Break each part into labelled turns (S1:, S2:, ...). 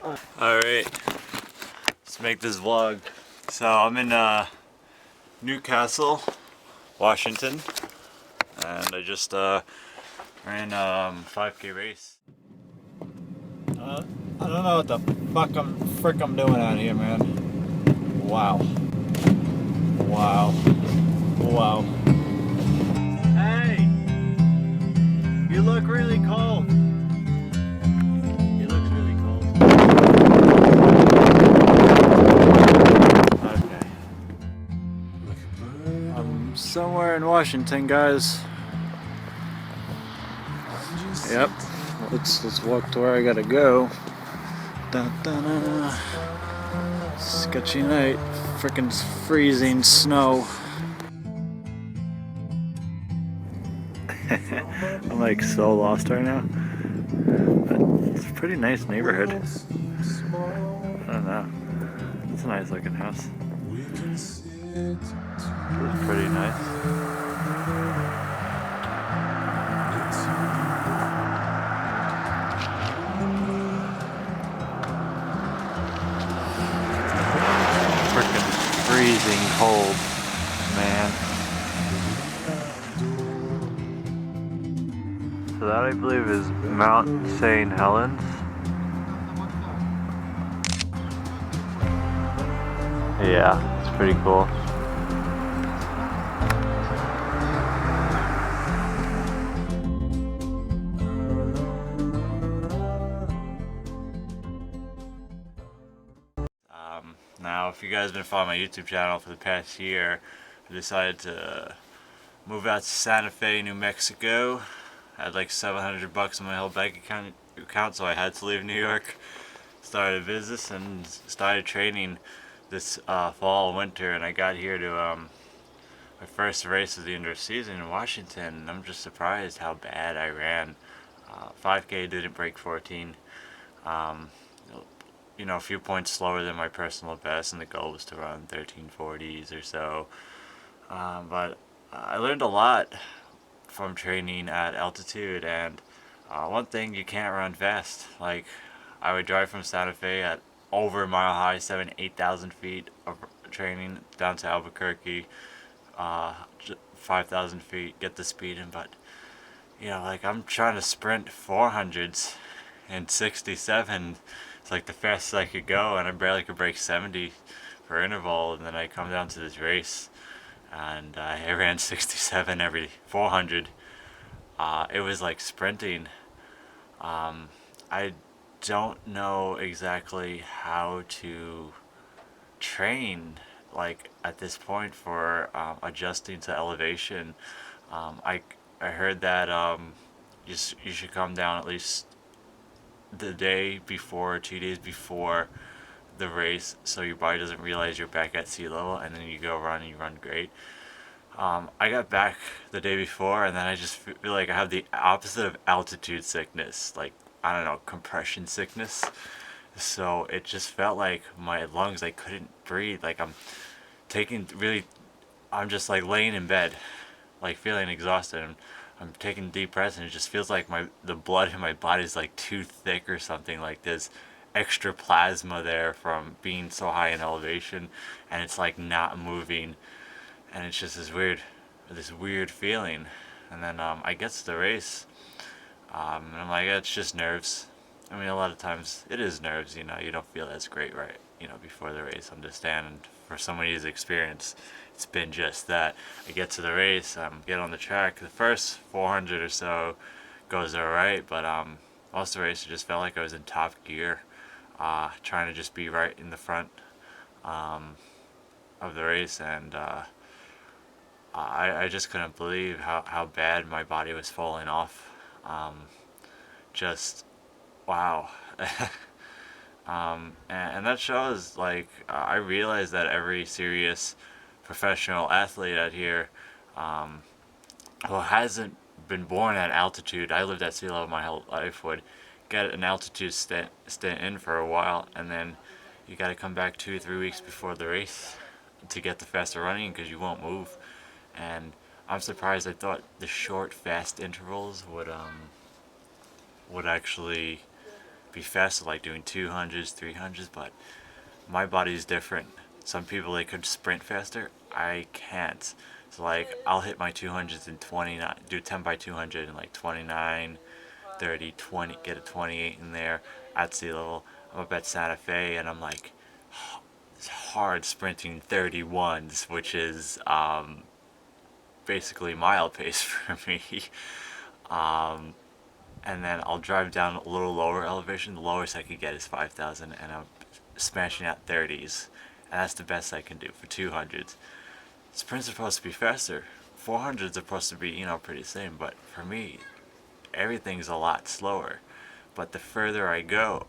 S1: Alright, let's make this vlog. So I'm in Newcastle, Washington, and I just ran a 5K race. I don't know what the frick I'm doing out here, man. Wow. Wow. Wow. Hey! You look really cold. He looks really cold. Okay. I'm somewhere in Washington, guys. Yep. Let's walk to where I gotta go. Dun, dun, dun. Sketchy night. Frickin' freezing snow. I'm like so lost right now. But it's a pretty nice neighborhood. I don't know. It's a nice looking house. It's pretty nice. Frickin' freezing cold, man. So that I believe is Mount St. Helens. Yeah, it's pretty cool. Now, if you guys have been following my YouTube channel for the past year, I decided to move out to Santa Fe, New Mexico. I had like $700 in my whole bank account, so I had to leave New York. Started a business and started training this fall and winter, and I got here to my first race of the indoor season in Washington, and I'm just surprised how bad I ran. 5K didn't break 14. You know, a few points slower than my personal best, and the goal was to run 1340s or so. But I learned a lot from training at altitude, and one thing, you can't run fast. Like, I would drive from Santa Fe at over mile high, 8,000 feet of training down to Albuquerque, 5,000 feet, get the speed in, but you know, like I'm trying to sprint 400s in 67. It's like the fastest I could go, and I barely could break 70 per interval, and then I come down to this race and I ran 67 every 400. It was like sprinting. I don't know exactly how to train like at this point for adjusting to elevation. I heard that you should come down at least the day before, 2 days before the race, so your body doesn't realize you're back at sea level, and then you go run and you run great. I got back the day before, and then I just feel like I have the opposite of altitude sickness, like, I don't know, compression sickness. So it just felt like my lungs, I couldn't breathe. Like I'm just like laying in bed, like feeling exhausted. And I'm taking deep breaths, and it just feels like the blood in my body is like too thick or something. Like there's extra plasma there from being so high in elevation, and it's like not moving, and it's just this weird feeling. And then I get to the race, and I'm like, it's just nerves. I mean, a lot of times it is nerves, you know, you don't feel as great, right, you know, before the race, understand. And for somebody who's experienced, it's been just that. I get to the race, get on the track, the first 400 or so goes alright, but most of the race, it just felt like I was in top gear, trying to just be right in the front of the race, and I just couldn't believe how bad my body was falling off. Just wow. And that shows, like, I realize that every serious professional athlete out here who hasn't been born at altitude, I lived at sea level my whole life, would get an altitude stint in for a while, and then you got to come back 2 or 3 weeks before the race to get the faster running because you won't move. And I'm surprised. I thought the short, fast intervals would actually be faster, like doing 200s, 300s, but my body's different. Some people, they could sprint faster. I can't. So like I'll hit my 200s in 29, do 10 by 200 in like 29, 30, 20, get a 28 in there at sea level. I'm up at Santa Fe and I'm like hard sprinting 31s, which is basically mile pace for me. Um, and then I'll drive down a little lower elevation. The lowest I could get is 5,000, and I'm smashing out 30s, and that's the best I can do for 200s. Sprints are supposed to be faster. 400s are supposed to be, pretty same, but for me, everything's a lot slower. But the further I go,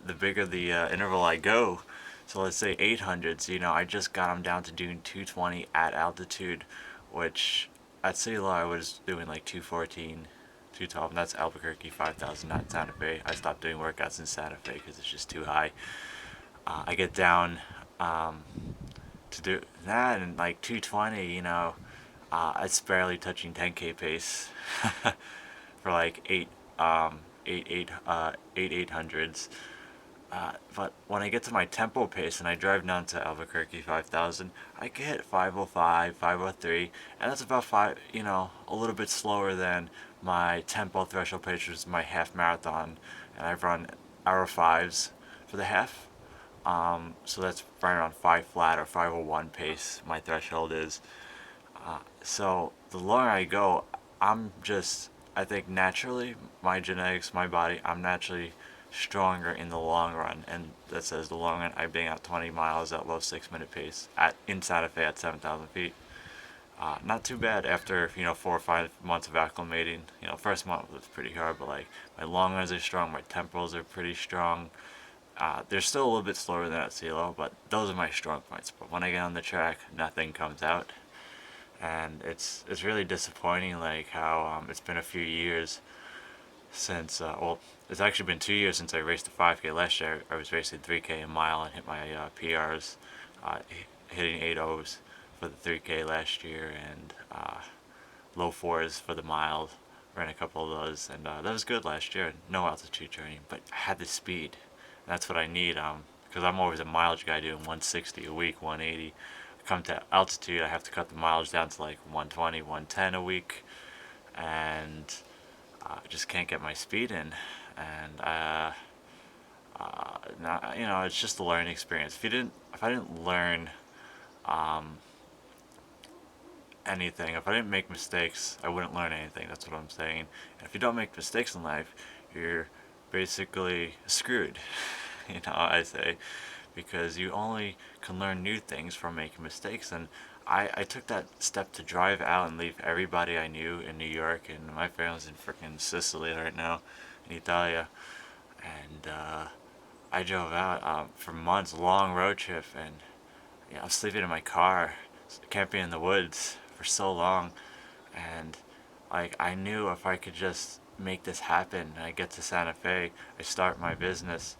S1: the bigger the interval I go. So let's say 800s, I just got them down to doing 220 at altitude, which at sea level I was doing like 214, 212, and that's Albuquerque 5,000, not Santa Fe. I stopped doing workouts in Santa Fe because it's just too high. I get down to do that and like 220, it's barely touching 10K pace for like eight 800s. But when I get to my tempo pace and I drive down to Albuquerque 5,000, I can hit 505, 503, and that's about a little bit slower than my tempo threshold pace, which is my half marathon, and I've run hour fives for the half. So that's right around 5 flat or 501 pace, my threshold is. So the longer I go, I think naturally, my genetics, my body, I'm naturally stronger in the long run. And that says the long run, I bang out 20 miles at low 6 minute pace in Santa Fe at 7,000 feet. Not too bad after, 4 or 5 months of acclimating. First month was pretty hard, but like my long runs are strong, my tempos are pretty strong. They're still a little bit slower than at sea level, but those are my strong points. But when I get on the track, nothing comes out, and it's really disappointing. Like how it's been a few years since it's actually been 2 years since I raced a 5K last year. I was racing 3K a mile and hit my PRs, uh, hitting 8.0s for the 3K last year and low fours for the mile. Ran a couple of those, and that was good last year. No altitude training, but I had the speed. That's what I need. Because I'm always a mileage guy doing 160 a week, 180. Come to altitude, I have to cut the mileage down to like 120, 110 a week, and I just can't get my speed in. And it's just a learning experience. If I didn't learn um, anything, if I didn't make mistakes, I wouldn't learn anything. That's what I'm saying. And if you don't make mistakes in life, you're basically screwed. I say, because you only can learn new things from making mistakes. And I took that step to drive out and leave everybody I knew in New York, and my family's in freaking Sicily right now, in Italia. And I drove out for months, long road trip, and I was sleeping in my car, camping in the woods for so long. And like I knew if I could just make this happen, I get to Santa Fe, I start my business.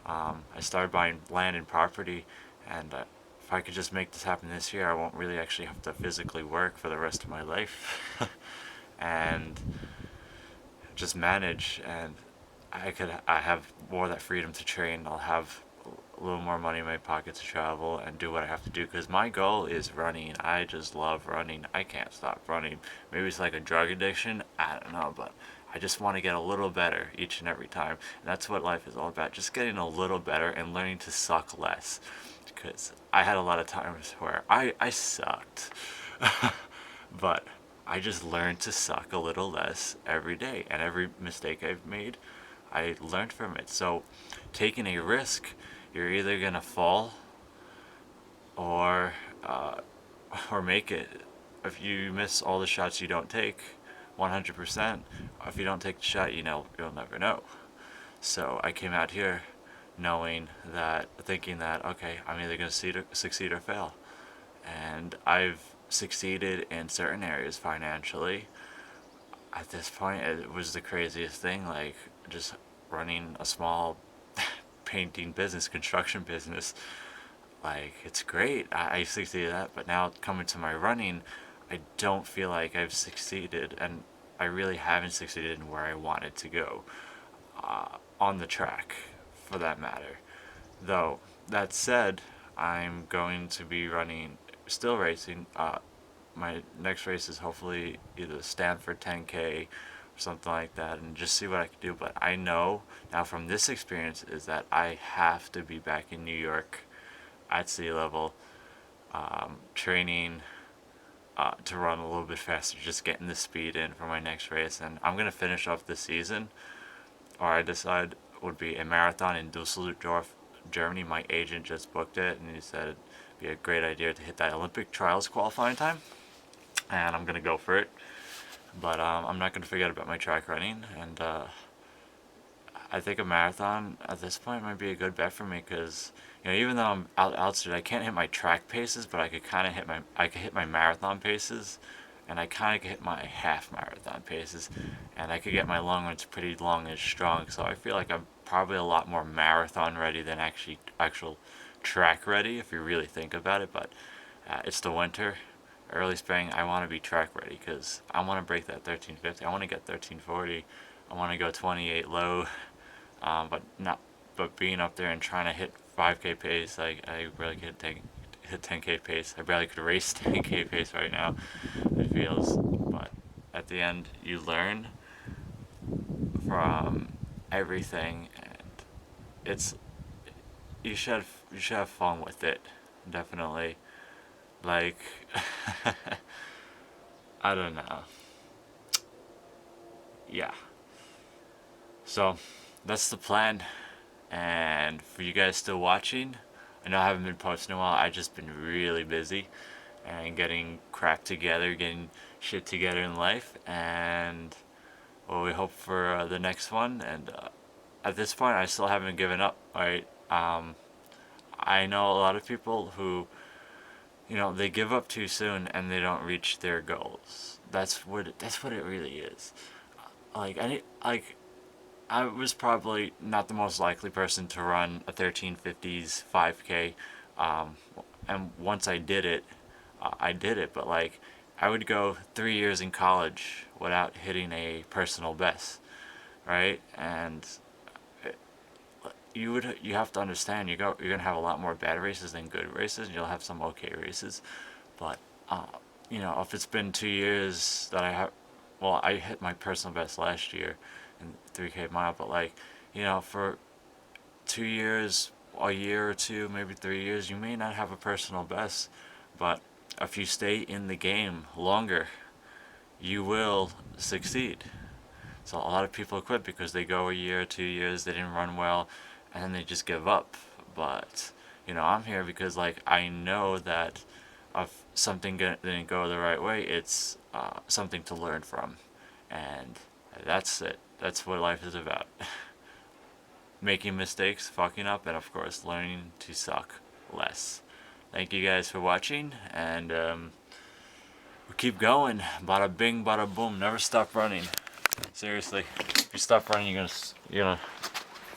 S1: I started buying land and property, and if I could just make this happen this year, I won't really actually have to physically work for the rest of my life, and just manage. And I have more of that freedom to train. I'll have a little more money in my pocket to travel and do what I have to do. Because my goal is running. I just love running. I can't stop running. Maybe it's like a drug addiction. I don't know, but I just want to get a little better each and every time. And that's what life is all about. Just getting a little better and learning to suck less. Because I had a lot of times where I sucked. But I just learned to suck a little less every day. And every mistake I've made, I learned from it. So taking a risk, you're either gonna fall or or make it. If you miss all the shots you don't take, 100%. If you don't take the shot, you'll never know. So I came out here thinking that okay, I'm either gonna succeed or fail, and I've succeeded in certain areas financially. At this point, it was the craziest thing. Like just running a small painting business, construction business. Like it's great. I succeeded at that, but now coming to my running, I don't feel like I've succeeded, and I really haven't succeeded in where I wanted to go. on the track, for that matter. Though, that said, I'm going to be still racing. My next race is hopefully either Stanford 10K or something like that, and just see what I can do. But I know now from this experience is that I have to be back in New York at sea level, training to run a little bit faster, just getting the speed in for my next race. And I'm going to finish off the season, or I decide would be a marathon in Dusseldorf, Germany. My agent just booked it, and he said it'd be a great idea to hit that Olympic trials qualifying time, and I'm going to go for it. But I'm not going to forget about my track running, and I think a marathon at this point might be a good bet for me, because even though I'm altitude, I can't hit my track paces, but I could kind of hit my marathon paces, and I kind of could hit my half marathon paces, and I could get my long runs pretty long and strong. So I feel like I'm probably a lot more marathon ready than actual track ready, if you really think about it. But it's the winter, early spring. I want to be track ready because I want to break that 1350. I want to get 1340. I want to go 28 low. But being up there and trying to hit 5K pace, I barely could hit 10K pace. I barely could race 10K pace right now, it feels. But at the end, you learn from everything, and you should have fun with it, definitely. Like, I don't know. Yeah. So that's the plan. And for you guys still watching, I know I haven't been posting in a while. I've just been really busy and getting crap together, getting shit together in life. And well, we hope for the next one. And at this point, I still haven't given up. Right? I know a lot of people who, they give up too soon and they don't reach their goals. That's what it really is. I was probably not the most likely person to run a 1350s 5K, and once I did it, I did it. But I would go 3 years in college without hitting a personal best, right? And you have to understand you're gonna have a lot more bad races than good races, and you'll have some okay races. But if it's been 2 years that I hit my personal best last year in 3K mile, but for 2 years, a year or two, maybe 3 years, you may not have a personal best, but if you stay in the game longer, you will succeed. So a lot of people quit because they go a year, 2 years, they didn't run well, and then they just give up. But I'm here because I know that if something didn't go the right way, it's something to learn from, and that's it. That's what life is about. Making mistakes, fucking up, and of course learning to suck less. Thank you guys for watching, and we keep going. Bada bing, bada boom. Never stop running. Seriously, if you stop running, you're gonna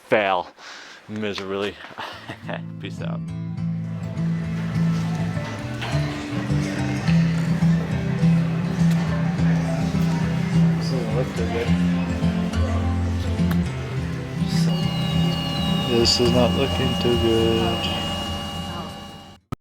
S1: fail miserably. Peace out. This doesn't look too good. This is not looking too good.